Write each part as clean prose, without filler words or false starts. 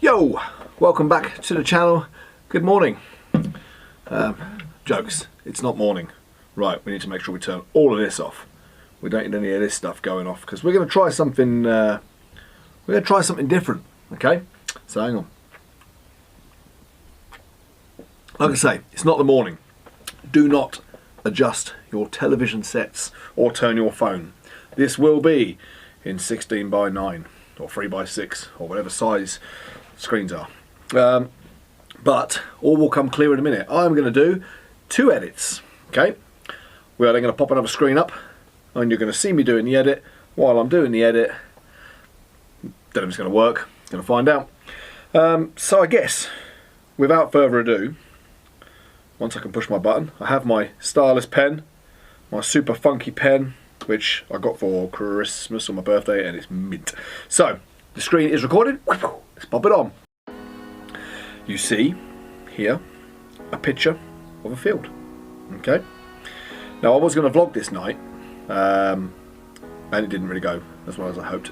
Yo, welcome back to the channel. Good morning. Jokes, it's not morning. Right, we need to make sure we turn all of this off. We don't need any of this stuff going off because we're going to try something. Different. Okay, so hang on. Like I say, it's not the morning. Do not adjust your television sets or turn your phone. This will be in 16 by 9 or 3 by 6 or whatever size screens are. But all will come clear in a minute. I'm going to do 2 edits. Okay, we are then going to pop another screen up and you're going to see me doing the edit. While I'm doing the edit, don't know if it's going to work, going to find out. So I guess without further ado, once I can push my button, I have my stylus pen, my super funky pen, which I got for Christmas on my birthday, and it's mint. So the screen is recorded. Let's pop it on. You see here a picture of a field. Okay. Now I was going to vlog this night, and it didn't really go as well as I hoped.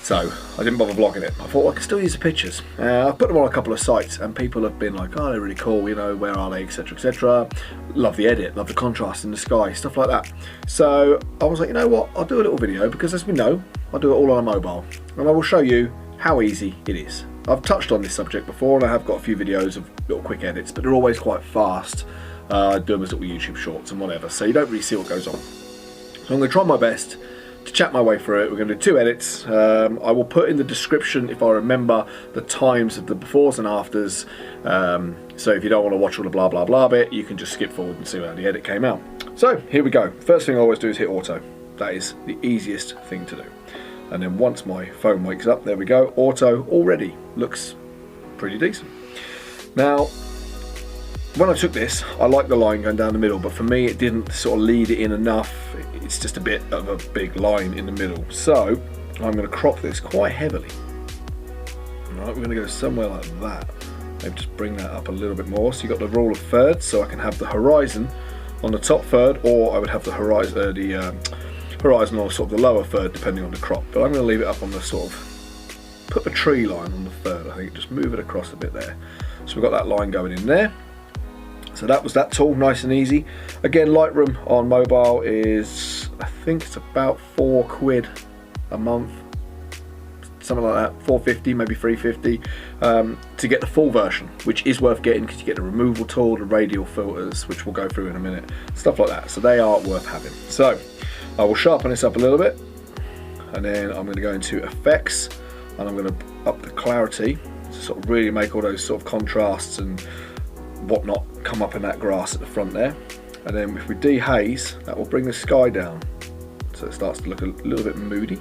So I didn't bother vlogging it. I thought, well, I could still use the pictures. I've put them on a couple of sites and people have been like, oh, they're really cool, you know, where are they, etc, etc. Love the edit, love the contrast in the sky, stuff like that. So I was like, you know what, I'll do a little video because, as we know, I'll do it all on a mobile and I will show you how easy it is. I've touched on this subject before and I have got a few videos of little quick edits, but they're always quite fast. I do them as little YouTube shorts and whatever, so you don't really see what goes on. So I'm going to try my best to chat my way through it. We're going to do 2 edits. I will put in the description, if I remember, the times of the befores and afters. So if you don't want to watch all the blah blah blah bit, you can just skip forward and see how the edit came out. So here we go. First thing I always do is hit auto. That is the easiest thing to do. And then once my phone wakes up, there we go. Auto already looks pretty decent. Now, when I took this, I like the line going down the middle, but for me it didn't sort of lead it in enough. It's just a bit of a big line in the middle. So I'm going to crop this quite heavily. Alright, we're going to go somewhere like that. Maybe just bring that up a little bit more. So you've got the rule of thirds, so I can have the horizon on the top third, or I would have the horizon on sort of the lower third, depending on the crop. But I'm going to leave it up on the sort of, put the tree line on the third, I think. Just move it across a bit there. So we've got that line going in there. So that was that tool, nice and easy. Again, Lightroom on mobile is, I think it's about £4 a month, something like that, 450, maybe 350, to get the full version, which is worth getting because you get the removal tool, the radial filters, which we'll go through in a minute, stuff like that. So they are worth having. So I will sharpen this up a little bit, and then I'm going to go into effects, and I'm going to up the clarity to sort of really make all those sort of contrasts and whatnot come up in that grass at the front there. And then if we dehaze, that will bring the sky down so it starts to look a little bit moody.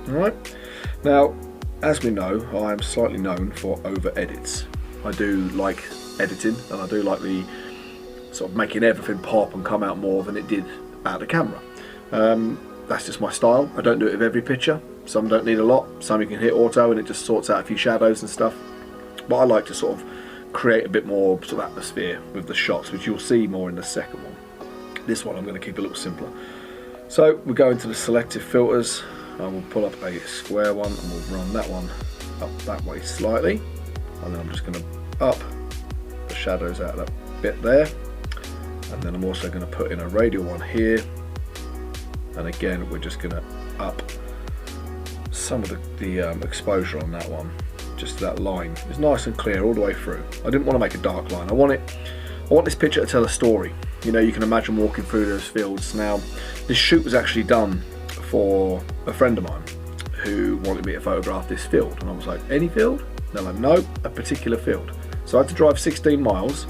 Alright, now as we know, I am slightly known for over edits. I do like editing and I do like the sort of making everything pop and come out more than it did out the camera. That's just my style. I don't do it with every picture. Some don't need a lot, some you can hit auto and it just sorts out a few shadows and stuff, but I like to sort of create a bit more sort of atmosphere with the shots, which you'll see more in the second one. This one I'm going to keep a little simpler. So we go into the selective filters and we'll pull up a square one and we'll run that one up that way slightly, and then I'm just going to up the shadows out of that bit there, and then I'm also going to put in a radial one here, and again we're just going to up some of the exposure on that one. Just that line is nice and clear all the way through. I didn't want to make a dark line. I want this picture to tell a story. You know, you can imagine walking through those fields. Now, this shoot was actually done for a friend of mine who wanted me to photograph this field, and I was like, any field? They're like, no, a particular field. So I had to drive 16 miles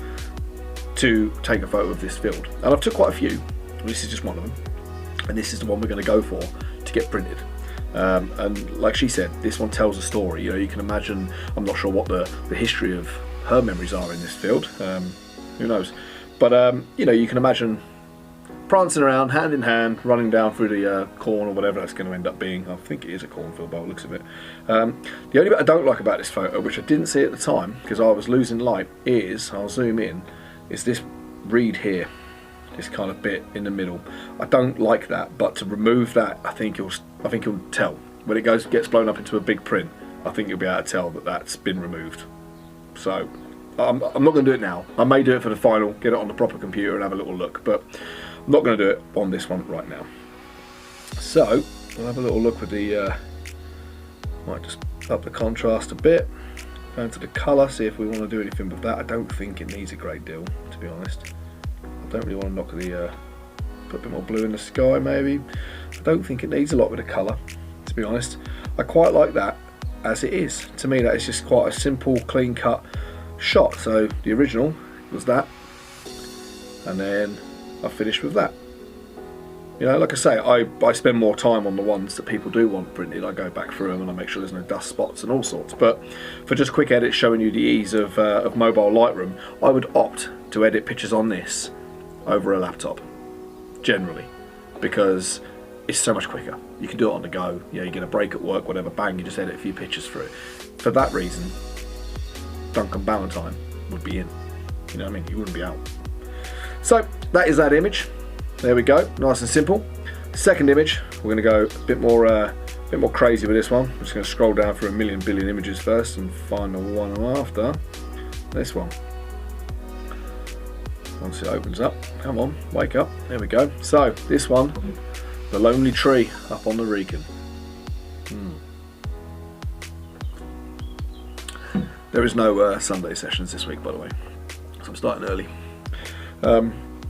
to take a photo of this field, and I've took quite a few. This is just one of them, and this is the one we're going to go for to get printed. And like she said, this one tells a story. You know, you can imagine, I'm not sure what the history of her memories are in this field, who knows, but you know, you can imagine prancing around hand in hand, running down through the corn or whatever that's going to end up being. I think it is a cornfield by the looks of it. The only bit I don't like about this photo, which I didn't see at the time because I was losing light, is, I'll zoom in, is this reed here, this kind of bit in the middle. I don't like that, but to remove that, I think you'll tell when it gets blown up into a big print. I think you'll be able to tell that that's been removed. So I'm not going to do it now. I may do it for the final, get it on the proper computer and have a little look, but I'm not going to do it on this one right now. So we'll have a little look with the, might just up the contrast a bit, go into the colour, see if we want to do anything with that. I don't think it needs a great deal, to be honest. I don't really want to knock the, put a bit more blue in the sky maybe. I don't think it needs a lot with the colour, to be honest. I quite like that as it is. To me that is just quite a simple, clean cut shot. So the original was that, and then I finished with that. You know, like I say, I spend more time on the ones that people do want printed. I go back through them and I make sure there's no dust spots and all sorts. But for just quick edits showing you the ease of mobile Lightroom, I would opt to edit pictures on this over a laptop, generally, because it's so much quicker. You can do it on the go. You know, you get a break at work, whatever, bang, you just edit a few pictures through. For that reason, Duncan Ballantyne would be in. You know what I mean? He wouldn't be out. So that is that image. There we go, nice and simple. Second image, we're going to go a bit more crazy with this one. I'm just going to scroll down through a million billion images first and find the one after this one. Once it opens up, come on, wake up. There we go. So this one, the lonely tree up on the Wrekin. There is no Sunday sessions this week, by the way, so I'm starting early.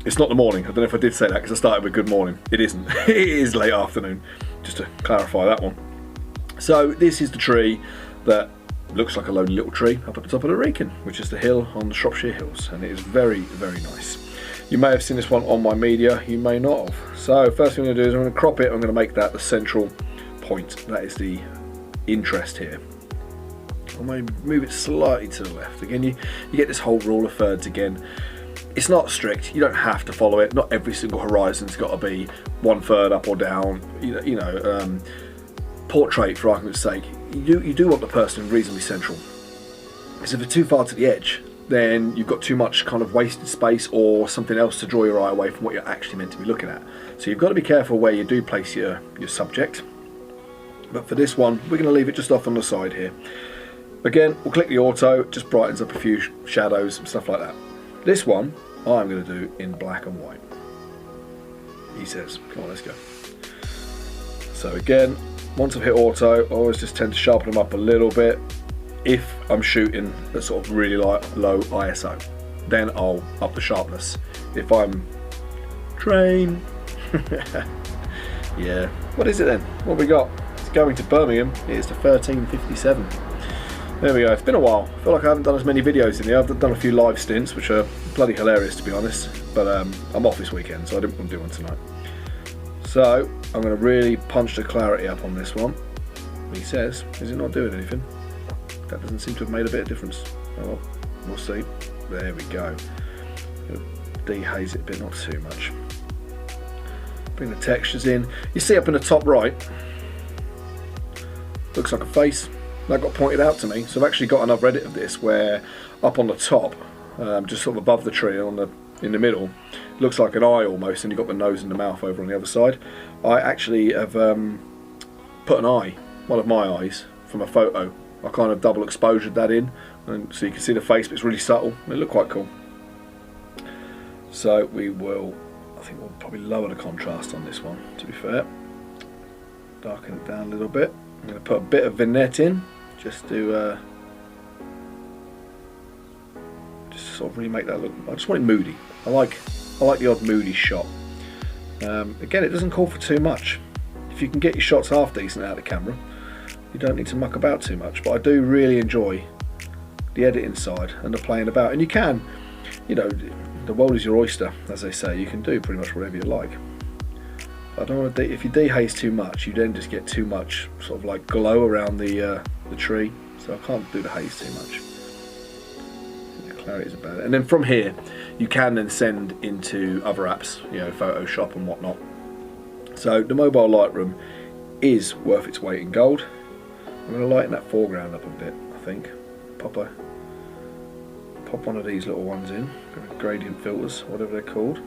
It's not the morning. I don't know if I did say that because I started with good morning. It isn't. It is late afternoon, just to clarify that one. So this is the tree that looks like a lonely little tree up at the top of the Wrekin, which is the hill on the Shropshire Hills, and it is very, very nice. You may have seen this one on my media, you may not have. So first thing I'm going to do is I'm going to crop it. I'm going to make that the central point. That is the interest here. I may move it slightly to the left. Again, you get this whole rule of thirds again. It's not strict, you don't have to follow it. Not every single horizon's got to be 1/3 up or down. Portrait, for argument's sake, you do want the person reasonably central. Because if they're too far to the edge, then you've got too much kind of wasted space or something else to draw your eye away from what you're actually meant to be looking at. So you've got to be careful where you do place your subject. But for this one, we're going to leave it just off on the side here. Again, we'll click the auto, it just brightens up a few shadows and stuff like that. This one, I'm going to do in black and white. He says, come on, let's go. So again, once I've hit auto, I always just tend to sharpen them up a little bit. If I'm shooting at sort of really low ISO, then I'll up the sharpness. If I'm train, yeah. What is it then? What have we got? It's going to Birmingham. It's the 1357. There we go. It's been a while. I feel like I haven't done as many videos in here. I've done a few live stints, which are bloody hilarious to be honest. But I'm off this weekend, so I didn't want to do one tonight. So I'm going to really punch the clarity up on this one. He says, is it not doing anything? That doesn't seem to have made a bit of difference. Oh well, we'll see. There we go. Dehaze it a bit, not too much. Bring the textures in. You see up in the top right, looks like a face. That got pointed out to me, so I've actually got another edit of this where up on the top, just sort of above the tree in the middle, looks like an eye almost, and you've got the nose and the mouth over on the other side. I actually have put an eye, one of my eyes, from a photo. I kind of double exposured that in, and so you can see the face, but it's really subtle. It looked quite cool. So we will, I think we'll probably lower the contrast on this one, to be fair. Darken it down a little bit. I'm going to put a bit of vignette in, just to sort of really make that look. I just want it moody. I like the odd moody shot. Again, it doesn't call for too much. If you can get your shots half decent out of the camera, you don't need to muck about too much. But I do really enjoy the editing side and the playing about. And you can, you know, the world is your oyster, as they say. You can do pretty much whatever you like. I don't want to. If you dehaze too much, you then just get too much sort of like glow around the tree. So I can't do the haze too much. The clarity is about it. And then from here, you can then send into other apps, you know, Photoshop and whatnot. So the mobile Lightroom is worth its weight in gold. I'm going to lighten that foreground up a bit. I think pop one of these little ones in, gradient filters, whatever they're called.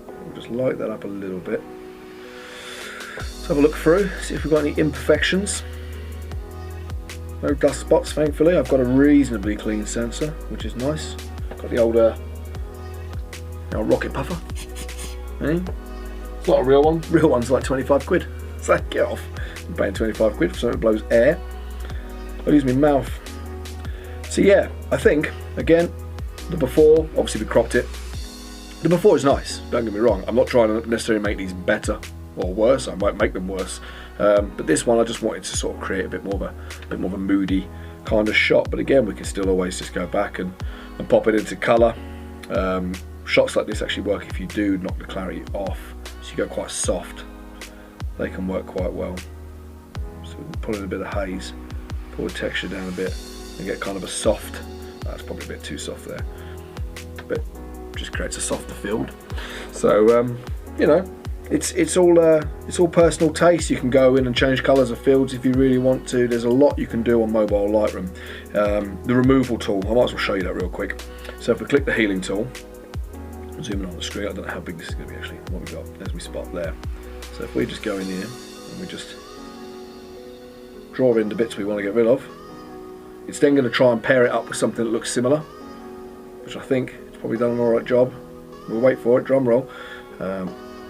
We'll just light that up a little bit. Let's have a look through, see if we've got any imperfections. no dust spots thankfully. I've got a reasonably clean sensor, which is nice. Got the old rocket puffer. Eh? It's not a real one. Real one's like 25 quid. So get off. I'm paying 25 quid for something that blows air. I'll use my mouth. So yeah, I think, again, the before, obviously we cropped it. The before is nice, don't get me wrong. I'm not trying to necessarily make these better or worse. I won't make them worse. But this one I just wanted to sort of create a bit more of a moody kind of shot. But again, we can still always just go back and pop it into colour. Shots like this actually work if you do knock the clarity off. So you go quite soft. They can work quite well. So we can pull in a bit of haze, pull the texture down a bit, and get kind of a soft. That's probably a bit too soft there, but just creates a softer field. So you know, it's all personal taste. You can go in and change colours of fields if you really want to. There's a lot you can do on mobile Lightroom. The removal tool, I might as well show you that real quick. So if we click the healing tool, zoom in on the screen. I don't know how big this is going to be actually. What we've got, there's my spot there. So if we just go in here and we just draw in the bits we want to get rid of, it's then going to try and pair it up with something that looks similar, which I think it's probably done an alright job. We'll wait for it, drum roll. You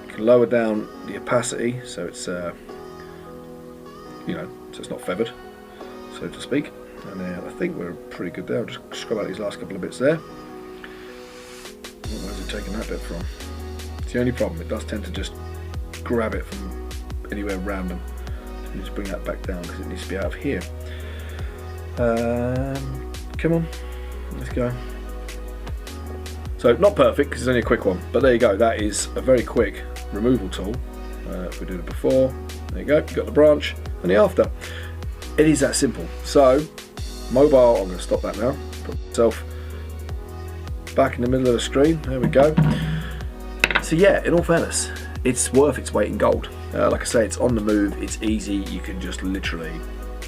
can lower down the opacity so it's you know, so it's not feathered, so to speak. And I think we're pretty good there. I'll just scrub out these last couple of bits there. Where's it taking that bit from? It's the only problem, it does tend to just grab it from anywhere random. So just bring that back down because it needs to be out of here. Come on, let's go. So not perfect because it's only a quick one, but there you go. That is a very quick removal tool. If we do it before, there you go. You've got the branch and the after. It is that simple. So mobile, I'm going to stop that now. Put myself back in the middle of the screen. There we go. So yeah, in all fairness, it's worth its weight in gold. Like I say, it's on the move. It's easy. You can just literally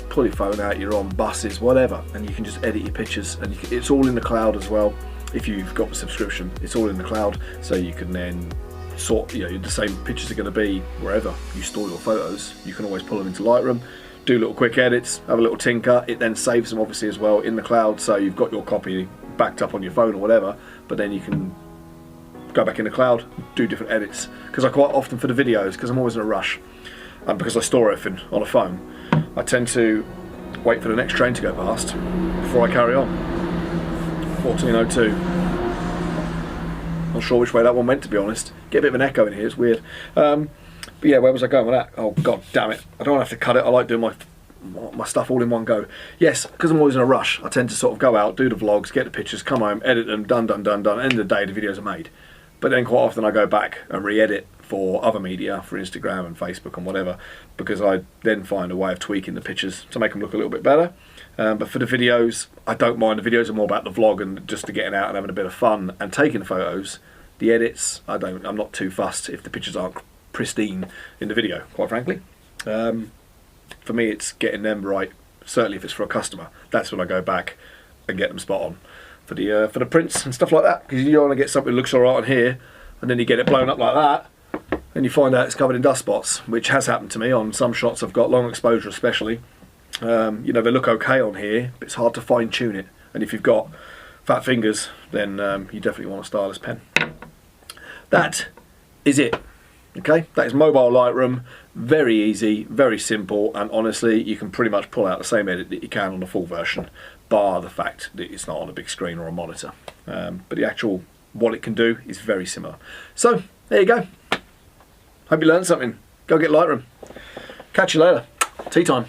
pull your phone out, you're on buses, whatever, and you can just edit your pictures, and it's all in the cloud as well. If you've got the subscription, it's all in the cloud, so you can then sort, you know, the same pictures are going to be wherever you store your photos. You can always pull them into Lightroom, do little quick edits, have a little tinker. It then saves them obviously as well in the cloud, so you've got your copy backed up on your phone or whatever, but then you can go back in the cloud, do different edits. Because I quite often, for the videos, because I'm always in a rush, and because I store everything on a phone, I tend to wait for the next train to go past before I carry on. 1402. Not sure which way that one went, to be honest. Get a bit of an echo in here, it's weird. But yeah, where was I going with that? Oh god damn it. I don't have to cut it. I like doing my stuff all in one go. Yes, because I'm always in a rush, I tend to sort of go out, do the vlogs, get the pictures, come home, edit them, done. End of the day, the videos are made. But then quite often I go back and re-edit for other media, for Instagram and Facebook and whatever, because I then find a way of tweaking the pictures to make them look a little bit better. But for the videos, I don't mind. The videos are more about the vlog and just to getting out and having a bit of fun and taking photos. The edits, I'm not too fussed if the pictures aren't pristine in the video, quite frankly. For me, it's getting them right. Certainly if it's for a customer, that's when I go back and get them spot on. For the prints and stuff like that, because you don't want to get something that looks alright on here and then you get it blown up like that and you find out it's covered in dust spots, which has happened to me on some shots I've got, long exposure especially. You know, they look okay on here, but it's hard to fine tune it, and if you've got fat fingers, then you definitely want a stylus pen. That is it. Okay, that is mobile Lightroom. Very easy, very simple, and honestly you can pretty much pull out the same edit that you can on the full version, bar the fact that it's not on a big screen or a monitor. But the actual, what it can do is very similar. So there you go. Hope you learned something. Go get Lightroom. Catch you later. Tea time.